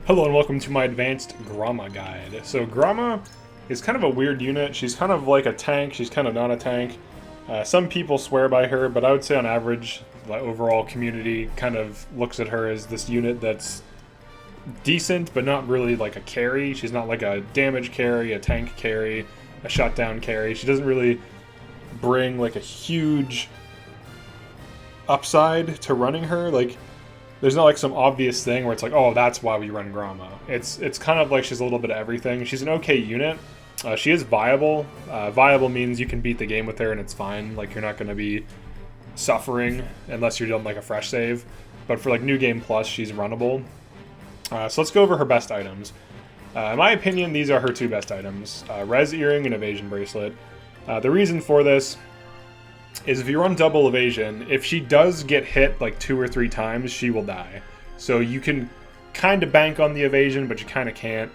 Hello and welcome to my advanced Groma guide. So Groma is kind of a weird unit. She's kind of like a tank, she's kind of not a tank. Some people swear by her, but I would say on average, the overall community kind of looks at her as this unit that's decent, but not really like a carry. She's not like a damage carry, a tank carry, a shutdown carry. She doesn't really bring like a huge upside to running her. Like, there's not like some obvious thing where it's like, oh, that's why we run Groma. It's kind of like she's a little bit of everything. She's an okay unit. She is viable. Viable means you can beat the game with her and it's fine. Like, you're not going to be suffering unless you're doing like a fresh save. But for like New Game Plus, she's runnable. So let's go over her best items. In my opinion, these are her two best items. Res Earring and Evasion Bracelet. The reason for this is if you run double evasion, if she does get hit like 2 or 3 times, she will die. So you can kind of bank on the evasion, but you kind of can't.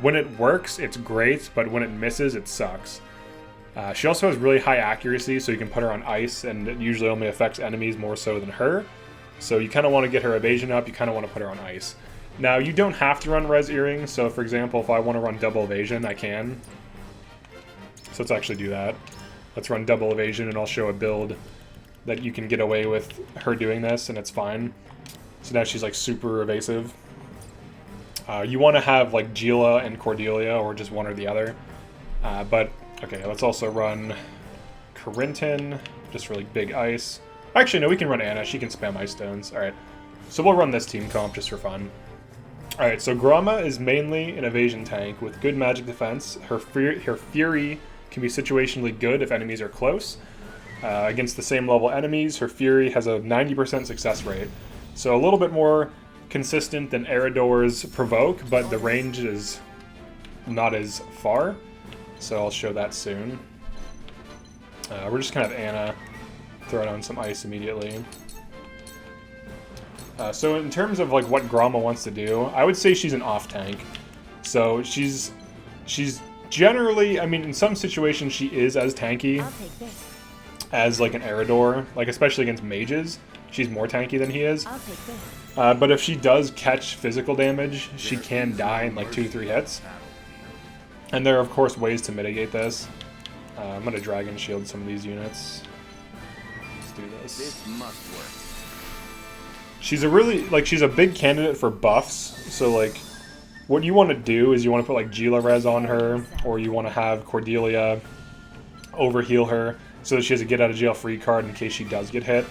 When it works, it's great, but when it misses, it sucks. She also has really high accuracy, so you can put her on ice, and it usually only affects enemies more so than her. So you kind of want to get her evasion up, you kind of want to put her on ice. Now, you don't have to run Res Earring, so for example, if I want to run double evasion, I can. So let's actually do that. Let's run double evasion and I'll show a build that you can get away with her doing this and it's fine. So now she's like super evasive. You want to have like Gila and Cordelia or just one or the other. But okay, let's also run Corinton, just for like big ice. Actually, no, we can run Anna. She can spam ice stones. Alright, so we'll run this team comp just for fun. Alright, so Groma is mainly an evasion tank with good magic defense. Her Fury can be situationally good if enemies are close. Against the same level enemies, her Fury has a 90% success rate. So a little bit more consistent than Erador's Provoke, but the range is not as far. So I'll show that soon. We're just kind of Anna, throwing on some ice immediately. So in terms of like what Groma wants to do, I would say she's an off tank. So she's generally, I mean, in some situations she is as tanky as like an Erador, like especially against mages. She's more tanky than he is. But if she does catch physical damage, she can die in like 2-3 hits. And there are of course ways to mitigate this. I'm gonna Dragon Shield some of these units. Let's do this. This must work. She's a really, like, she's a big candidate for buffs, so like, what you want to do is you want to put like Gila Res on her, or you want to have Cordelia overheal her so that she has a get out of jail free card in case she does get hit.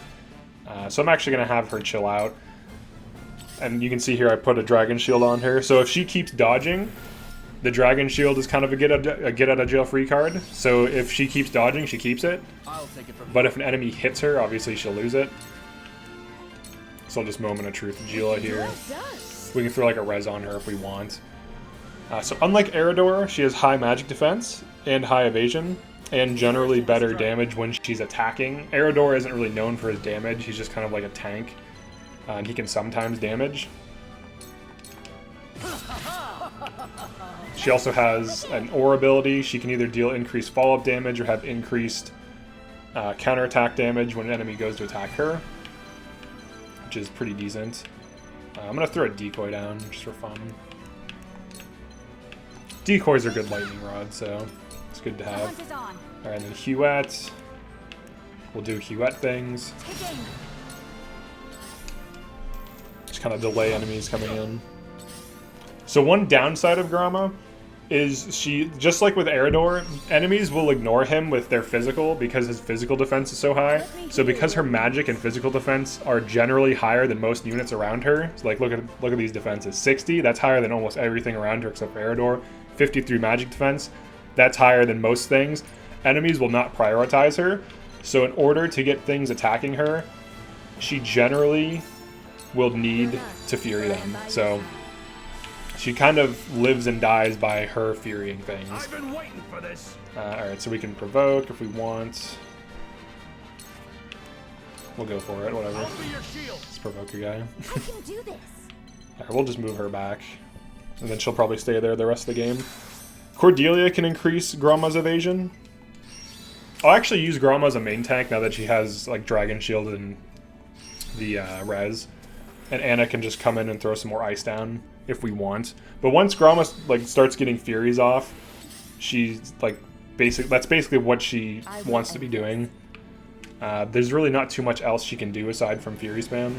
So I'm actually going to have her chill out. And you can see here I put a Dragon Shield on her. So if she keeps dodging, the Dragon Shield is kind of a get out of jail free card. So if she keeps dodging, she keeps it. I'll take it from But if an enemy hits her, obviously she'll lose it. So I'll just Moment of Truth Gila here. We can throw like a res on her if we want. So unlike Erador, she has high magic defense and high evasion, and generally better damage when she's attacking. Erador isn't really known for his damage, he's just kind of like a tank, and he can sometimes damage. She also has an Aura ability. She can either deal increased follow-up damage or have increased counterattack damage when an enemy goes to attack her, which is pretty decent. I'm going to throw a decoy down just for fun. Decoys are good lightning rods, so it's good to have. Alright, and then Huette. We'll do Huette things. Just kind of delay enemies coming in. So one downside of Groma is she, just like with Erador, enemies will ignore him with their physical because his physical defense is so high. So because her magic and physical defense are generally higher than most units around her, so like look at these defenses. 60, that's higher than almost everything around her except for Erador. 53 magic defense, that's higher than most things. Enemies will not prioritize her. So in order to get things attacking her, she generally will need to Fury them. So she kind of lives and dies by her furying things. I've been waiting for this. Alright, so we can provoke if we want. We'll go for it, whatever. Let's provoke a guy. I can do this. Alright, we'll just move her back. And then she'll probably stay there the rest of the game. Cordelia can increase Groma's evasion. I'll actually use Groma as a main tank now that she has like Dragon Shield and the res. And Anna can just come in and throw some more ice down if we want. But once Groma like starts getting Furies off, she's like that's basically what she wants to be doing. There's really not too much else she can do aside from Fury spam.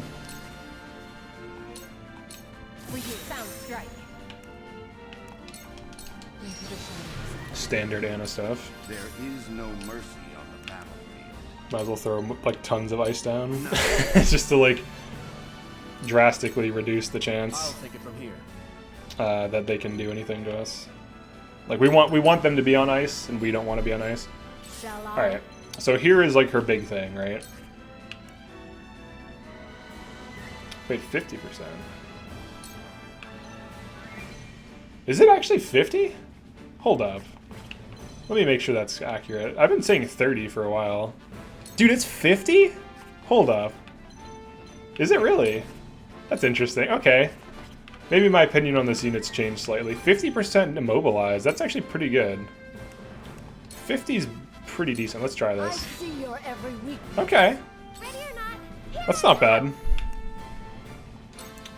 Standard Anna stuff. There is no mercy on the battlefield. Might as well throw like tons of ice down, just to like drastically reduce the chance I'll take it from here. that they can do anything to us. Like we want them to be on ice, and we don't want to be on ice. All right, so here is like her big thing, right? Wait, 50%. Is it actually 50? Hold up. Let me make sure that's accurate. I've been saying 30 for a while. Dude, it's 50? Hold up. Is it really? That's interesting. Okay. Maybe my opinion on this unit's changed slightly. 50% immobilize. That's actually pretty good. 50's pretty decent. Let's try this. Okay. That's not bad.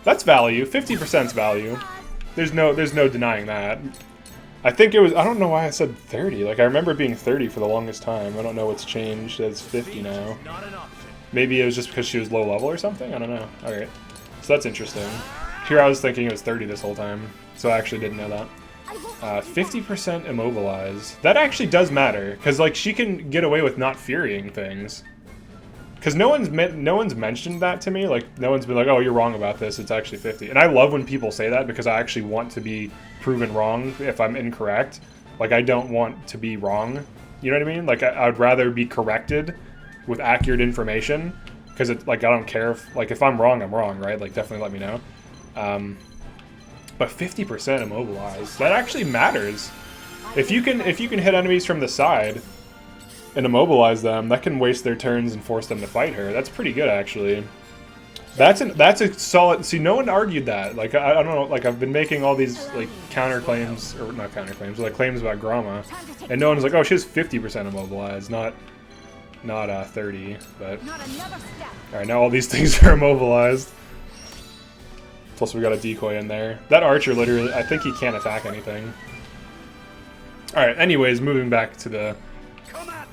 That's value. 50%'s value. There's no denying that. I think it was, I don't know why I said 30. Like, I remember it being 30 for the longest time. I don't know what's changed. It's 50 now. Maybe it was just because she was low level or something? I don't know. Alright. So that's interesting. Here I was thinking it was 30 this whole time. So I actually didn't know that. 50% immobilize. That actually does matter. Because, like, she can get away with not furying things. Because no one's mentioned that to me. Like, no one's been like, oh, you're wrong about this. It's actually 50. And I love when people say that because I actually want to be proven wrong if I'm incorrect. Like, I don't want to be wrong. You know what I mean? Like, I would rather be corrected with accurate information. Because, like, I don't care if... Like, if I'm wrong, I'm wrong, right? Like, definitely let me know. But 50% immobilize. That actually matters. If you can hit enemies from the side... and immobilize them, that can waste their turns and force them to fight her. That's pretty good, actually. That's a solid... See, no one argued that. Like, I don't know, like, I've been making all these, like, counterclaims, or not counterclaims, but, like, claims about Groma, and no one's like, oh, she has 50% immobilized, not 30, but... Alright, now all these things are immobilized. Plus we got a decoy in there. That archer, literally, I think he can't attack anything. Alright, anyways, moving back to the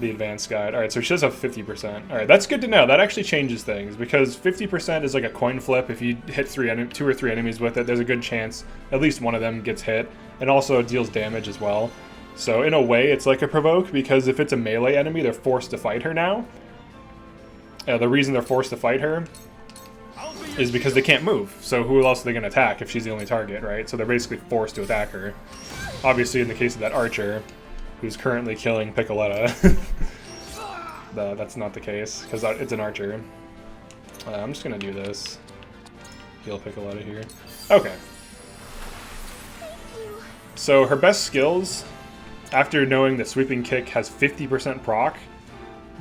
advanced guide. Alright, so she does have 50%. Alright, that's good to know. That actually changes things, because 50% is like a coin flip. If you hit 2 or 3 enemies with it, there's a good chance at least one of them gets hit, and also it deals damage as well. So in a way, it's like a provoke, because if it's a melee enemy, they're forced to fight her now. The reason they're forced to fight her is because they can't move. So who else are they going to attack if she's the only target, right? So they're basically forced to attack her. Obviously, in the case of that archer, who's currently killing Piccoletta, that's not the case, because it's an archer. I'm just going to do this. Heal Piccoletta here. Okay. So her best skills, after knowing that Sweeping Kick has 50% proc,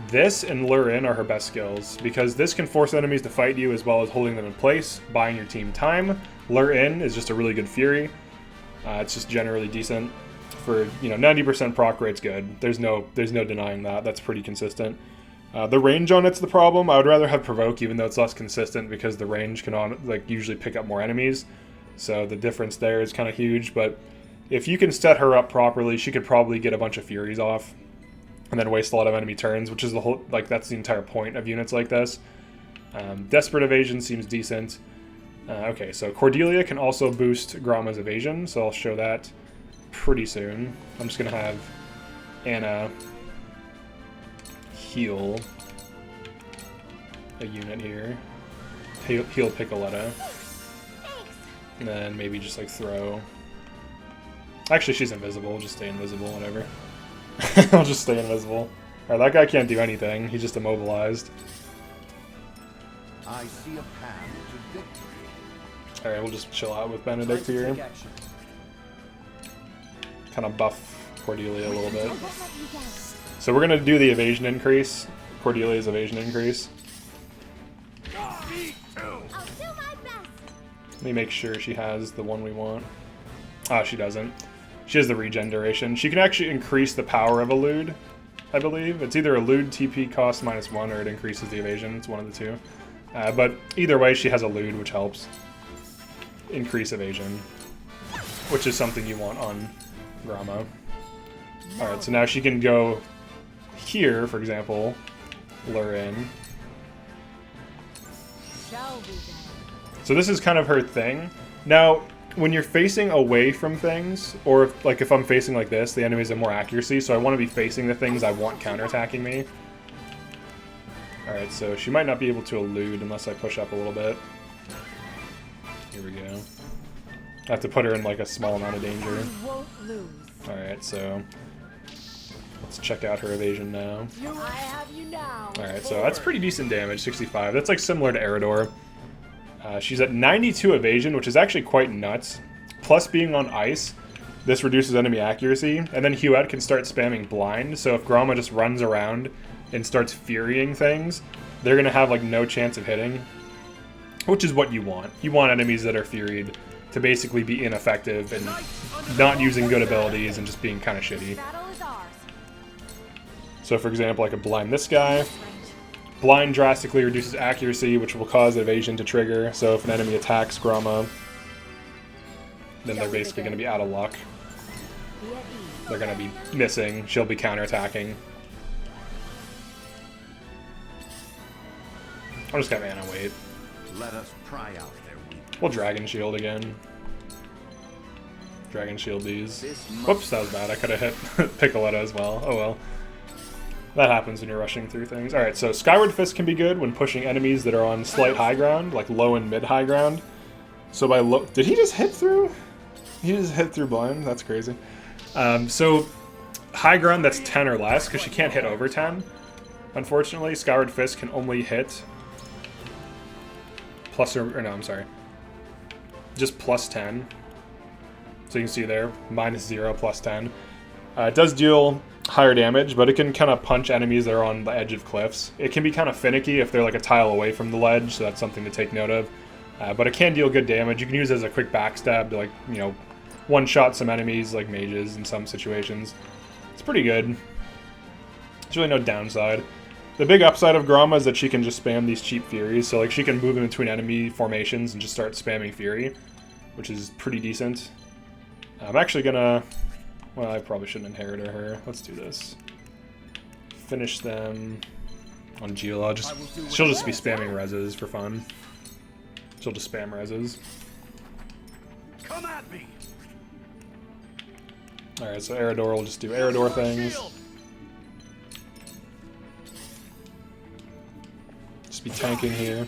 this and Lure In are her best skills, because this can force enemies to fight you as well as holding them in place, buying your team time. Lure In is just a really good fury. It's just generally decent. For, 90% proc rate's good. There's no denying that. That's pretty consistent. The range on it's the problem. I would rather have Provoke, even though it's less consistent, because the range can usually pick up more enemies. So the difference there is kind of huge. But if you can set her up properly, she could probably get a bunch of Furies off, and then waste a lot of enemy turns, which is the whole, that's the entire point of units like this. Desperate Evasion seems decent. Okay, so Cordelia can also boost Groma's Evasion, so I'll show that pretty soon. I'm just gonna have Anna heal a unit here. Heal Piccoletta. And then maybe just throw... Actually, she's invisible. We'll just stay invisible, whatever. I'll just stay invisible. Alright, that guy can't do anything. He's just immobilized. I see a path to victory. Alright, we'll just chill out with Benedict here. Kind of buff Cordelia a little bit. So we're going to do the evasion increase. Cordelia's evasion increase. Let me make sure she has the one we want. Ah, she doesn't. She has the regen duration. She can actually increase the power of Elude, I believe. It's either Elude TP cost -1 or it increases the evasion. It's one of the two. But either way, she has Elude, which helps. increase evasion, which is something you want on Groma. Alright, so now she can go here, for example, lure in. So this is kind of her thing. Now, when you're facing away from things, or if I'm facing like this, the enemies have more accuracy, so I want to be facing the things I want counterattacking me. Alright, so she might not be able to elude unless I push up a little bit. Here we go. I have to put her in like a small amount of danger. Alright, so let's check out her evasion now. Alright, so that's pretty decent damage, 65. That's like similar to Erador. She's at 92 evasion, which is actually quite nuts. Plus being on ice, this reduces enemy accuracy, and then Huette can start spamming blind, so if Groma just runs around and starts furying things, they're gonna have like no chance of hitting, which is what you want. You want enemies that are furied to basically be ineffective and not using good abilities and just being kind of shitty. So for example, I could blind this guy. Blind drastically reduces accuracy, which will cause evasion to trigger, so if an enemy attacks Groma, then they're basically going to be out of luck. They're going to be missing, she'll be counterattacking. I'm just gonna mana wait. Let us try out their weakness. We'll Dragon Shield again. Dragon Shield these. Whoops, that was bad. I could have hit Piccoletta as well. Oh well. That happens when you're rushing through things. Alright, so Skyward Fist can be good when pushing enemies that are on slight high ground, like low and mid high ground. So by low... Did he just hit through? He just hit through blind? That's crazy. So high ground that's 10 or less, because she can't hit over 10. Unfortunately, Skyward Fist can only hit plus or no, I'm sorry. Just plus 10. So you can see there, -0, plus 10. It does deal higher damage, but it can kind of punch enemies that are on the edge of cliffs. It can be kind of finicky if they're like a tile away from the ledge, so that's something to take note of. But it can deal good damage. You can use it as a quick backstab to, like, you know, one-shot some enemies like mages in some situations. It's pretty good. There's really no downside. The big upside of Groma is that she can just spam these cheap Furies, so like she can move in between enemy formations and just start spamming Fury, which is pretty decent. I'm actually gonna... Well, I probably shouldn't inherit her. Let's do this. Finish them on Gila. She'll just be spamming reses for fun. She'll just spam reses. Come at me. Alright, so Erador will just do Erador things. Just be tanking here.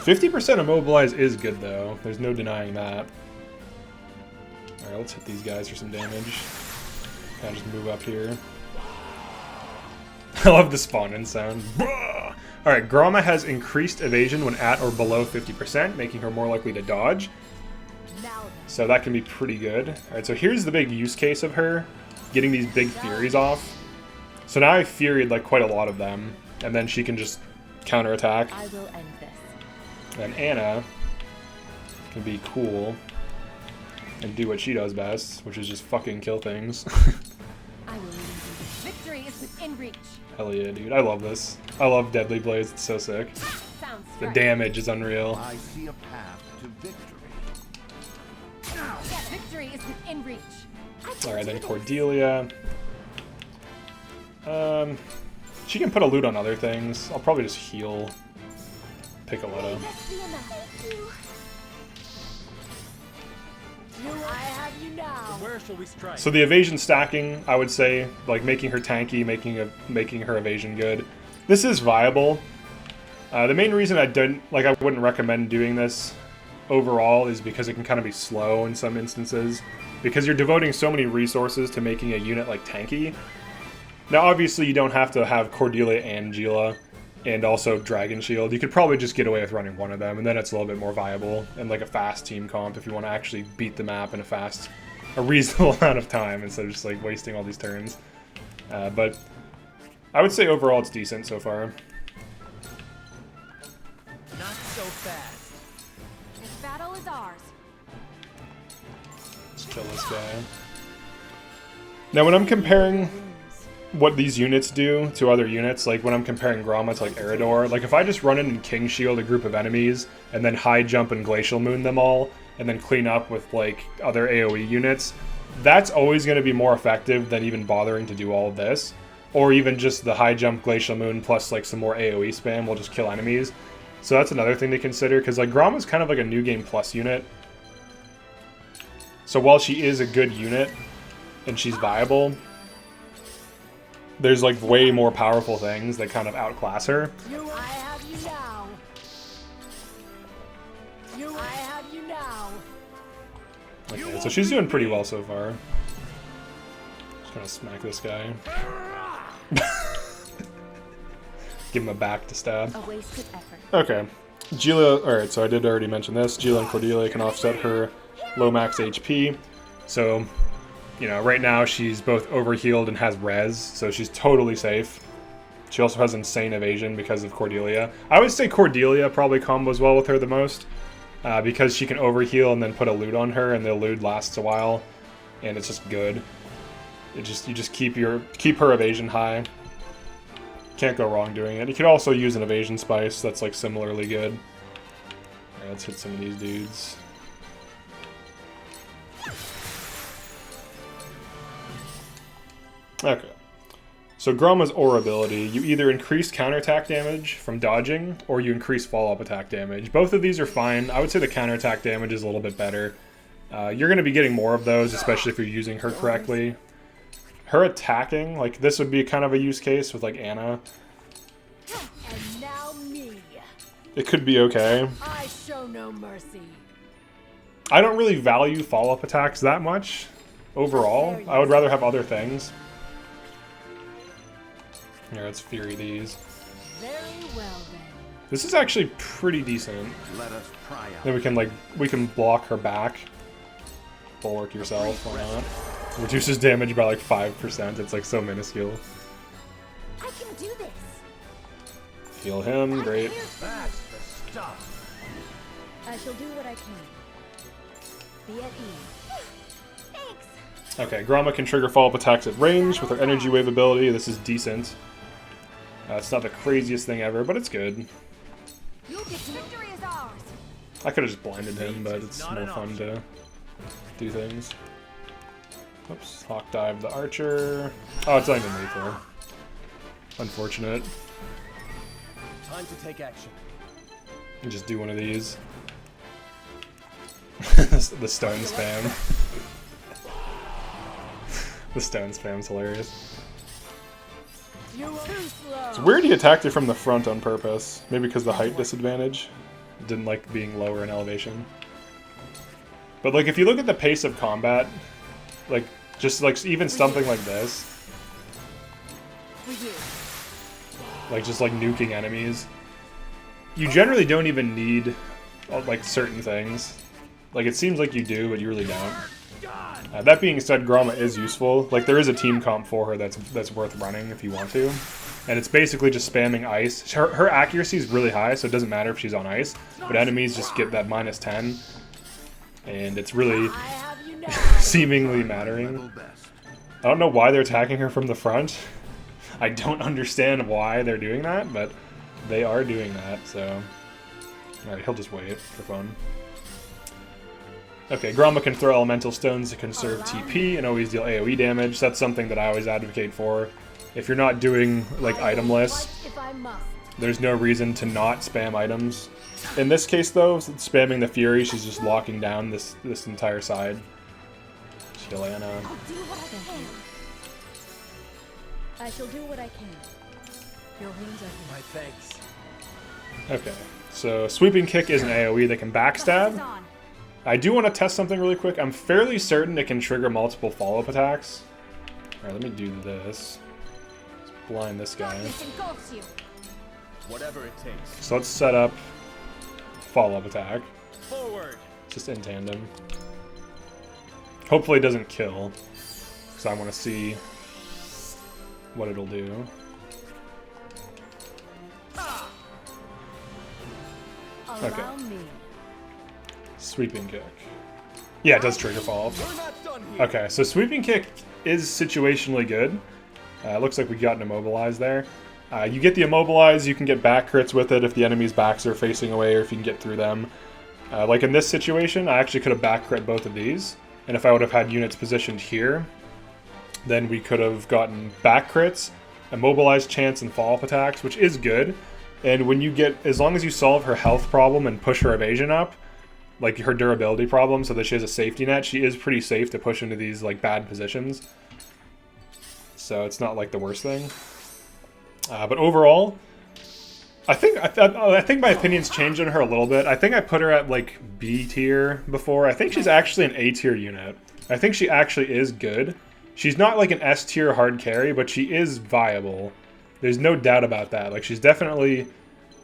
50% immobilize is good though. There's no denying that. Alright, let's hit these guys for some damage. Kind of just move up here. I love the spawn-in sound. Alright, Groma has increased evasion when at or below 50%, making her more likely to dodge. So that can be pretty good. Alright, so here's the big use case of her, getting these big Furies off. So now I've Furied like quite a lot of them, and then she can just counterattack. I will end this. And Anna can be cool and do what she does best, which is just fucking kill things. I will lead you. Victory is within reach. Hell yeah, dude. I love this. I love Deadly Blaze. It's so sick. Sounds The right. damage is unreal. I see a path to victory. Victory is within reach. Alright, then Cordelia. She can put a loot on other things. I'll probably just heal Piccoletta. I have you now. Where shall we strike? So the evasion stacking, I would say, like making her tanky, making her evasion good. This is viable. The main reason I wouldn't recommend doing this overall is because it can kind of be slow in some instances. Because you're devoting so many resources to making a unit like tanky. Now obviously you don't have to have Cordelia and Gila and also Dragon Shield. You could probably just get away with running one of them, and then it's a little bit more viable and like a fast team comp if you want to actually beat the map in a reasonable amount of time instead of just like wasting all these turns. But I would say overall it's decent so far. Not so fast. This battle is ours. Let's kill this guy. Now when I'm comparing what these units do to other units, like when I'm comparing Groma to like Erador, like if I just run in and King Shield a group of enemies and then high jump and Glacial Moon them all, and then clean up with like other AoE units, that's always going to be more effective than even bothering to do all of this. Or even just the high jump Glacial Moon plus like some more AoE spam will just kill enemies. So that's another thing to consider, because like Groma's kind of like a new game plus unit. So while she is a good unit and she's viable, there's like way more powerful things that kind of outclass her. I have you now. I have you now. Okay, so she's doing pretty well so far. Just gonna smack this guy. Give him a back to stab. A wasted effort. Okay. Gila, alright, so I did already mention this. Gila and Cordelia can offset her low max HP. So, you know, right now she's both overhealed and has res, so she's totally safe. She also has insane evasion because of Cordelia. I would say Cordelia probably combos well with her the most, because she can overheal and then put a loot on her, and the loot lasts a while, and it's just good. You just keep her evasion high. Can't go wrong doing it. You could also use an evasion spice that's like similarly good. Alright, let's hit some of these dudes. Okay. So Groma's aura ability, you either increase counterattack damage from dodging, or you increase follow-up attack damage. Both of these are fine. I would say the counterattack damage is a little bit better. You're going to be getting more of those, especially if you're using her correctly. Her attacking, like this would be kind of a use case with like Anna. And now me. It could be okay. I show no mercy. I don't really value follow-up attacks that much overall. I would rather have other things. Here, let's fury these. Very well then. This is actually pretty decent. Let us pry out. Then we can block her back. Bulwark yourself, why not? Reduces damage by like 5%. It's like so minuscule. I can do this. Heal him, great. That's the stuff. I shall do what I can. Be at ease. Thanks. Okay, Groma can trigger follow-up attacks at range with her energy wave ability. This is decent. It's not the craziest thing ever, but it's good. You'll get victory is ours. I could have just blinded him, but it's more fun to do things. Oops, hawk dive the archer. Oh, it's not even lethal. Unfortunate. Time to take action. And just do one of these. The stone spam. The stone spam's hilarious. You were too slow. It's weird he attacked it from the front on purpose. Maybe because the height disadvantage. Didn't like being lower in elevation. But like if you look at the pace of combat, like just like even something like this, For you. like just like nuking enemies, you generally don't even need like certain things. Like it seems like you do, but you really don't. That being said, Groma is useful. Like there is a team comp for her that's worth running if you want to, and it's basically just spamming ice. Her accuracy is really high, so it doesn't matter if she's on ice. But enemies just get that -10, and it's really I have you now. seemingly mattering. I don't know why they're attacking her from the front. I don't understand why they're doing that, but they are doing that. So, alright, he'll just wait for fun. Okay, Groma can throw elemental stones to conserve TP and always deal AoE damage. That's something that I always advocate for. If you're not doing like item lists, If I must. there's no reason to not spam items. In this case though, spamming the Fury, she's just locking down this entire side. Shelana. I'll do what I can. I shall do what I can. Your wings are here. My thanks. Okay, so sweeping kick is an AoE that can The hunt is backstab. on. I do want to test something really quick. I'm fairly certain it can trigger multiple follow-up attacks. Alright, let me do this. Let's blind this guy. Darkness engulfs you. Whatever it takes. So let's set up follow-up attack. Forward. Just in tandem. Hopefully it doesn't kill, because I want to see what it'll do. Allow me. Sweeping kick. Yeah, it does trigger follow-up. We're not done here. Okay, so sweeping kick is situationally good. Looks like we got an immobilize there. You get the immobilize, you can get back crits with it if the enemy's backs are facing away or if you can get through them. Like in this situation, I actually could have back crit both of these. And if I would have had units positioned here, then we could have gotten back crits, immobilize chance, and follow-up attacks, which is good. And when you get, as long as you solve her health problem and push her evasion up, like her durability problem, so that she has a safety net, she is pretty safe to push into these like bad positions. So it's not like the worst thing. But overall, I think my opinion's changed on her a little bit. I think I put her at like B tier before. I think she's actually an A tier unit. I think she actually is good. She's not like an S tier hard carry, but she is viable. There's no doubt about that. Like she's definitely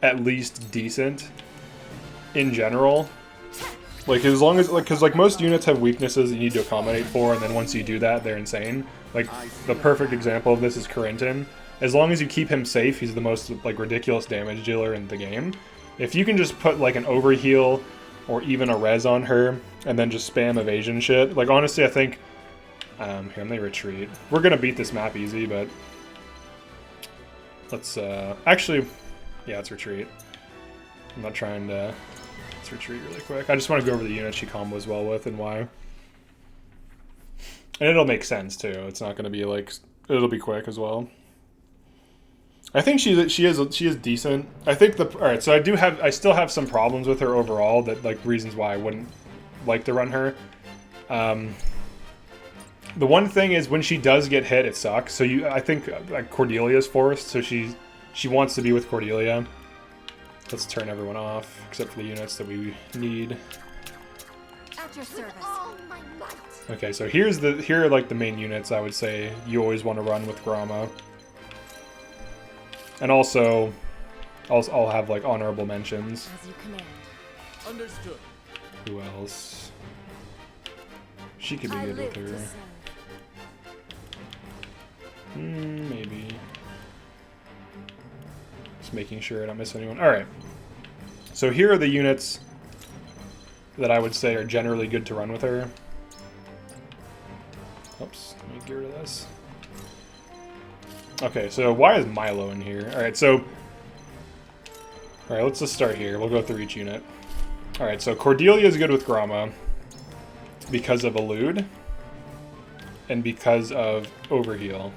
at least decent in general. Like as long as because like most units have weaknesses you need to accommodate for, and then once you do that, they're insane. Like the perfect example of this is Corinton. As long as you keep him safe, he's the most like ridiculous damage dealer in the game. If you can just put like an overheal or even a res on her and then just spam evasion shit, like honestly I think here, let me retreat. We're gonna beat this map easy, but let's actually, yeah, let's retreat. I'm not trying to, let's retreat really quick. I just want to go over the units she combos well with and why. And it'll make sense too. It's not gonna be like, it'll be quick as well. I think she is decent. I think alright, so I still have some problems with her overall, that like reasons why I wouldn't like to run her. The one thing is when she does get hit, it sucks. So I think like Cordelia's forced, so she wants to be with Cordelia. Let's turn everyone off except for the units that we need. At your service. Okay, so here are like the main units I would say you always want to run with Groma. And also, I'll have like honorable mentions. As you command. Understood. Who else? She could be good with her. Maybe. Just making sure I don't miss anyone. Alright. So here are the units that I would say are generally good to run with her. Oops, let me get rid of this. Okay, so why is Milo in here? Alright, so... Alright, let's just start here. We'll go through each unit. Alright, so Cordelia is good with Groma because of Elude and because of Overheal.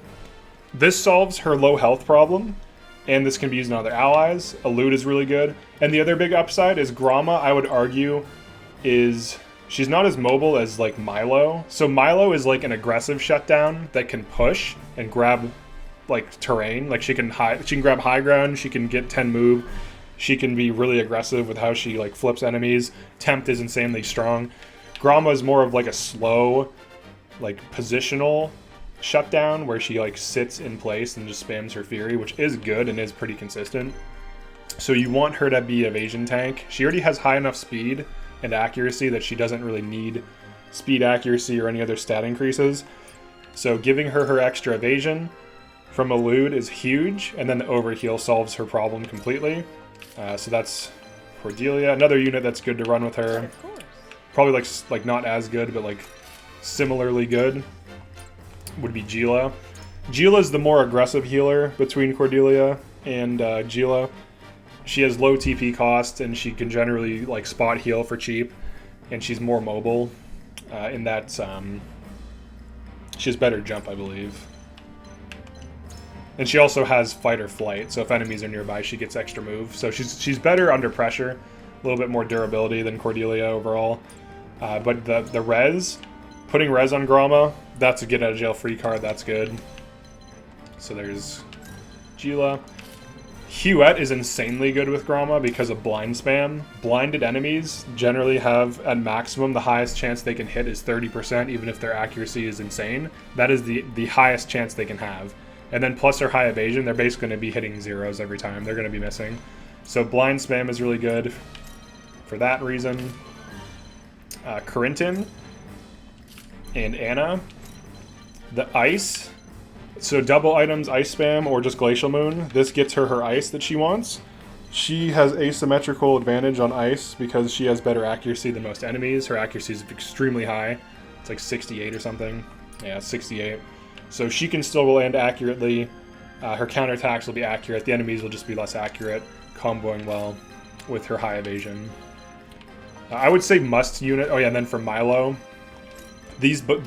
This solves her low health problem, and this can be used on other allies. Elude is really good. And the other big upside is Groma, I would argue, is... She's not as mobile as, like, Milo. So Milo is, like, an aggressive shutdown that can push and grab... like terrain, like she can grab high ground, she can get 10 move, she can be really aggressive with how she like flips enemies. Tempt is insanely strong. Groma is more of like a slow, like positional shutdown where she like sits in place and just spams her fury, which is good and is pretty consistent. So you want her to be evasion tank. She already has high enough speed and accuracy that she doesn't really need speed, accuracy, or any other stat increases. So giving her extra evasion from Elude is huge, and then the Overheal solves her problem completely. So that's Cordelia. Another unit that's good to run with her. Of course. Probably like not as good, but like similarly good would be Gila. Gila's the more aggressive healer between Cordelia and Gila. She has low TP cost, and she can generally like spot heal for cheap, and she's more mobile in that she has better jump, I believe. And she also has fight or flight, so if enemies are nearby, she gets extra move. So she's better under pressure, a little bit more durability than Cordelia overall. But the res, putting res on Groma, that's a get out of jail free card, that's good. So there's Gila. Huette is insanely good with Groma because of blind spam. Blinded enemies generally have, at maximum, the highest chance they can hit is 30%, even if their accuracy is insane. That is the highest chance they can have. And then plus their high evasion, they're basically going to be hitting zeros every time. They're going to be missing. So blind spam is really good for that reason. Corinton and Anna. The ice. So double items, ice spam, or just glacial moon. This gets her ice that she wants. She has asymmetrical advantage on ice because she has better accuracy than most enemies. Her accuracy is extremely high. It's like 68 or something. Yeah, 68. So she can still land accurately. Her counterattacks will be accurate. The enemies will just be less accurate, comboing well with her high evasion. I would say must unit. Oh yeah, and then for Milo,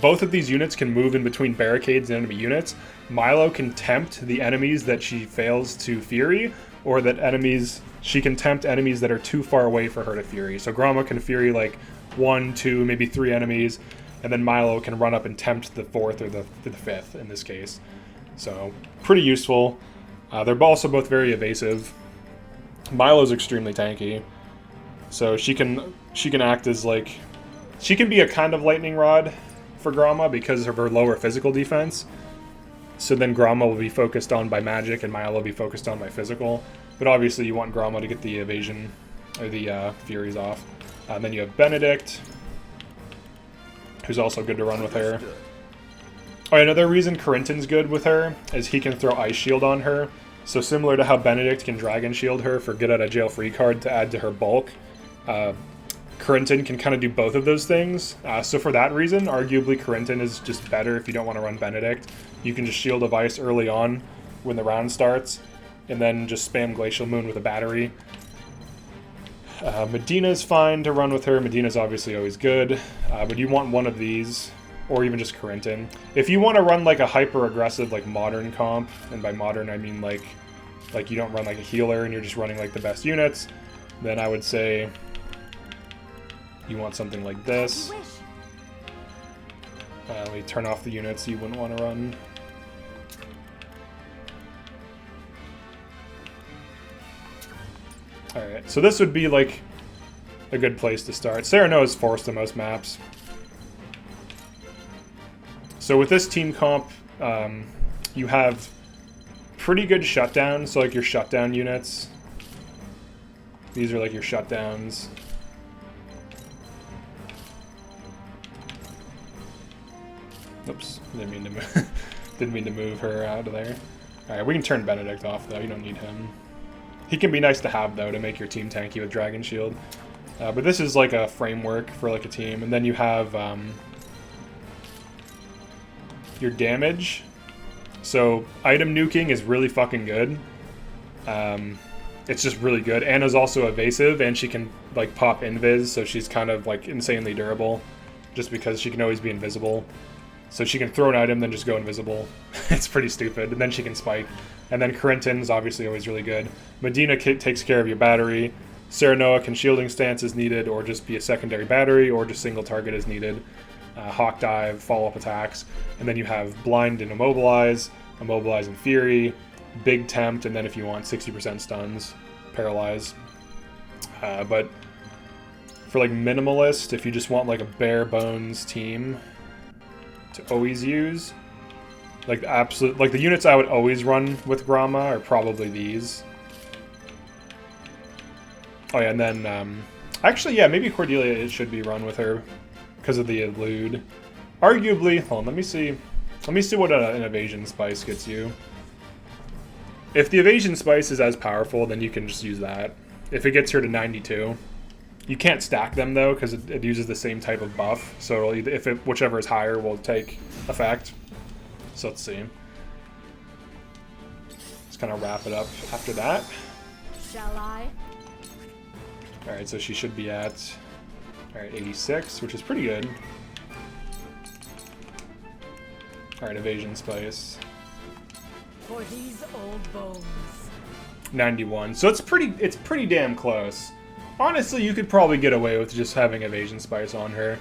both of these units can move in between barricades and enemy units. Milo can tempt the enemies that she fails to Fury, or she can tempt enemies that are too far away for her to Fury. So Groma can Fury like 1, 2, maybe 3 enemies, and then Milo can run up and tempt the 4th or the 5th in this case. So pretty useful. They're also both very evasive. Milo's extremely tanky, so she can act as like, she can be a kind of lightning rod for Groma because of her lower physical defense. So then Groma will be focused on by magic and Milo will be focused on by physical. But obviously you want Groma to get the evasion or the furies off. Then you have Benedict, who's also good to run with her. Oh, another reason Corinton's good with her is he can throw Ice Shield on her. So similar to how Benedict can Dragon Shield her for get out of jail free card to add to her bulk, Corinton can kind of do both of those things. So for that reason, arguably Corinton is just better if you don't want to run Benedict. You can just Shield of Ice early on when the round starts, and then just spam Glacial Moon with a battery. Medina's fine to run with her. Medina's obviously always good, but you want one of these, or even just Corinton. If you want to run like a hyper-aggressive like modern comp, and by modern I mean like you don't run like a healer and you're just running like the best units, then I would say you want something like this. Let me turn off the units you wouldn't want to run. Alright, so this would be like a good place to start. Sereno is forced to most maps. So with this team comp, you have pretty good shutdowns, so like your shutdown units. These are like your shutdowns. Oops, didn't mean to move her out of there. Alright, we can turn Benedict off though, you don't need him. He can be nice to have though to make your team tanky with Dragon Shield. But this is like a framework for like a team, and then you have your damage. So item nuking is really fucking good. It's just really good. Anna's also evasive, and she can like pop invis, so she's kind of like insanely durable, just because she can always be invisible. So she can throw an item, then just go invisible. It's pretty stupid. And then she can spike. And then Corinton's obviously always really good. Medina takes care of your battery. Serenoa can shielding stance as needed, or just be a secondary battery, or just single target as needed. Hawk Dive, follow-up attacks. And then you have Blind and Immobilize, Immobilize and Fury, Big Tempt, and then if you want 60% stuns, Paralyze. But for like Minimalist, if you just want like a bare bones team to always use, like the units I would always run with Groma are probably these. Oh yeah, and then actually yeah, maybe Cordelia it should be run with her because of the elude. Arguably, hold on, let me see what an evasion spice gets you. If the evasion spice is as powerful, then you can just use that. If it gets her to 92. You can't stack them though, because it uses the same type of buff. So whichever is higher will take effect. So let's see. Let's kind of wrap it up after that. Shall I? All right, so she should be at 86, which is pretty good. All right, evasion spice. For these old bones. 91. So it's pretty damn close. Honestly, you could probably get away with just having evasion spice on her.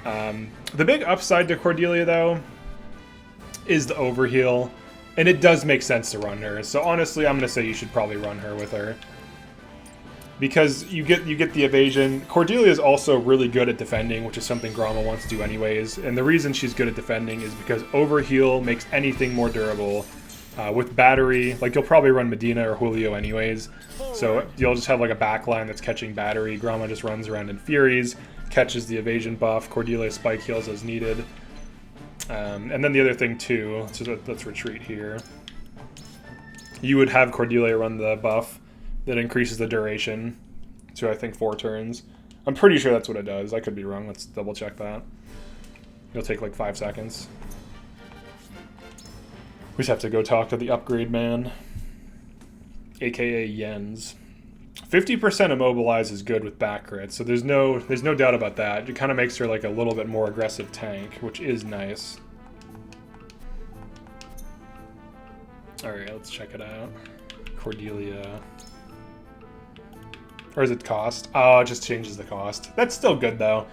The big upside to Cordelia, though, is the overheal, and it does make sense to run her. So honestly, I'm gonna say you should probably run her with her because you get the evasion. Cordelia is also really good at defending, which is something Groma wants to do anyways. And the reason she's good at defending is because overheal makes anything more durable. With battery, like you'll probably run Medina or Julio anyways, so you'll just have like a backline that's catching battery. Groma just runs around in Furies, catches the evasion buff. Cordelia spike heals as needed. And then the other thing too, so let's retreat here. You would have Cordelia run the buff that increases the duration to I think 4 turns. I'm pretty sure that's what it does. I could be wrong. Let's double check that. It'll take like 5 seconds. We just have to go talk to the upgrade man, aka Jens. 50% immobilize is good with back crits, so there's no doubt about that. It kind of makes her like a little bit more aggressive tank, which is nice. Alright, let's check it out. Cordelia. Or is it cost? Oh, it just changes the cost. That's still good, though.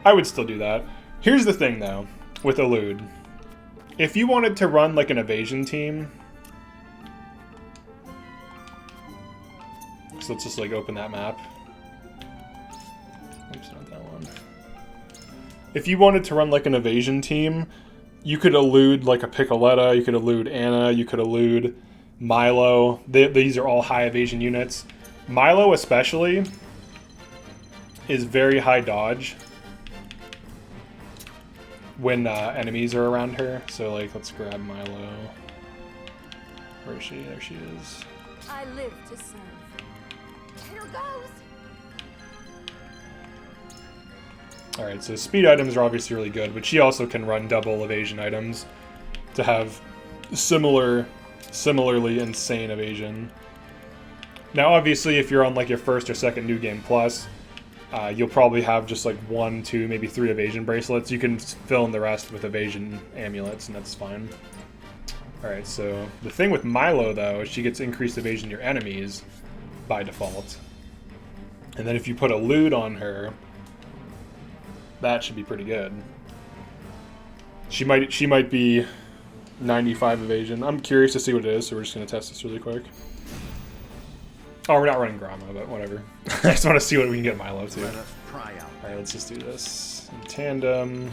I would still do that. Here's the thing, though, with Elude. If you wanted to run, like, an evasion team... So let's just, like, open that map. Oops, not that one. If you wanted to run, like, an evasion team, you could elude, like, a Piccoletta, you could elude Anna, you could elude Milo. These are all high evasion units. Milo especially is very high dodge when enemies are around her. So like, let's grab Milo. Where is she? There she is. I live to serve. Here goes. Alright, so speed items are obviously really good, but she also can run double evasion items to have similarly insane evasion. Now, obviously, if you're on like your first or second New Game Plus, you'll probably have just like 1, 2, maybe 3 evasion bracelets. You can fill in the rest with evasion amulets, and that's fine. Alright, so the thing with Milo, though, is she gets increased evasion your enemies by default. And then if you put a Elude on her, that should be pretty good. She might be 95 evasion. I'm curious to see what it is, so we're just going to test this really quick. Oh, we're not running Groma, but whatever. I just want to see what we can get Milo to. Let us try out. Alright, let's just do this. In tandem.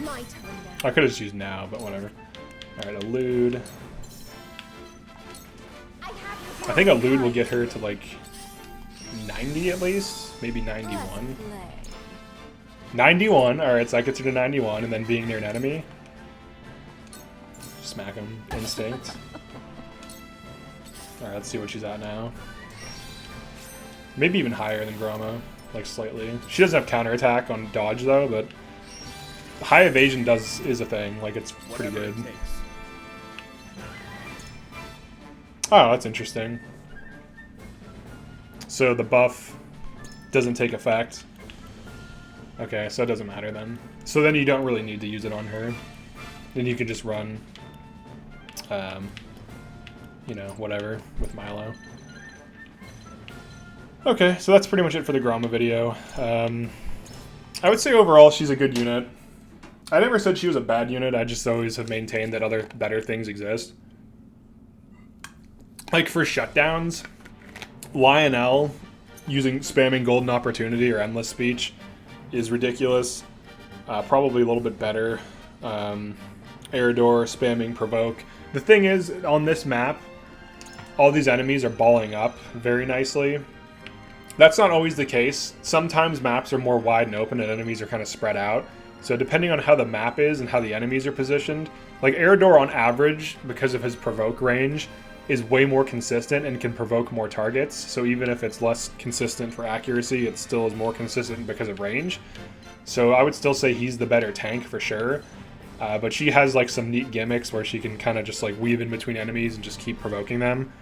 My turn now. I could have just used now, but whatever. Alright, Elude. I think Elude will get her to like 90 at least. Maybe 91. 91, alright, so that gets her to 91, and then being near an enemy. Smack him. Instinct. Alright, let's see what she's at now. Maybe even higher than Groma. Like, slightly. She doesn't have counterattack on dodge, though, but... high evasion is a thing. Like, it's pretty good. Oh, that's interesting. So the buff doesn't take effect. Okay, so it doesn't matter then. So then you don't really need to use it on her. Then you can just run... you know, whatever, with Milo. Okay, so that's pretty much it for the Groma video. I would say overall she's a good unit. I never said she was a bad unit, I just always have maintained that other better things exist. Like for shutdowns, Lionel spamming Golden Opportunity or Endless Speech is ridiculous. Probably a little bit better. Erador spamming Provoke. The thing is, on this map, all these enemies are balling up very nicely. That's not always the case. Sometimes maps are more wide and open and enemies are kind of spread out. So depending on how the map is and how the enemies are positioned, like Erador on average, because of his Provoke range, is way more consistent and can provoke more targets. So even if it's less consistent for accuracy, it still is more consistent because of range. So I would still say he's the better tank for sure. But she has like some neat gimmicks where she can kind of just like weave in between enemies and just keep provoking them.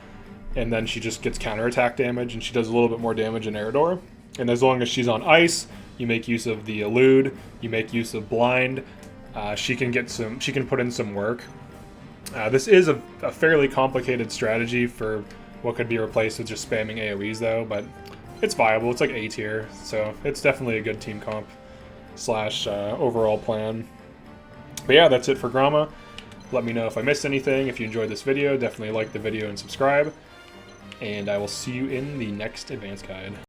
And then she just gets counterattack damage and she does a little bit more damage in Erador. And as long as she's on ice, you make use of the Elude, you make use of Blind. She can put in some work. This is a fairly complicated strategy for what could be replaced with just spamming AoEs though, but it's viable. It's like A tier, so it's definitely a good team comp / overall plan. But yeah, that's it for Groma. Let me know if I missed anything. If you enjoyed this video, definitely like the video and subscribe. And I will see you in the next advanced guide.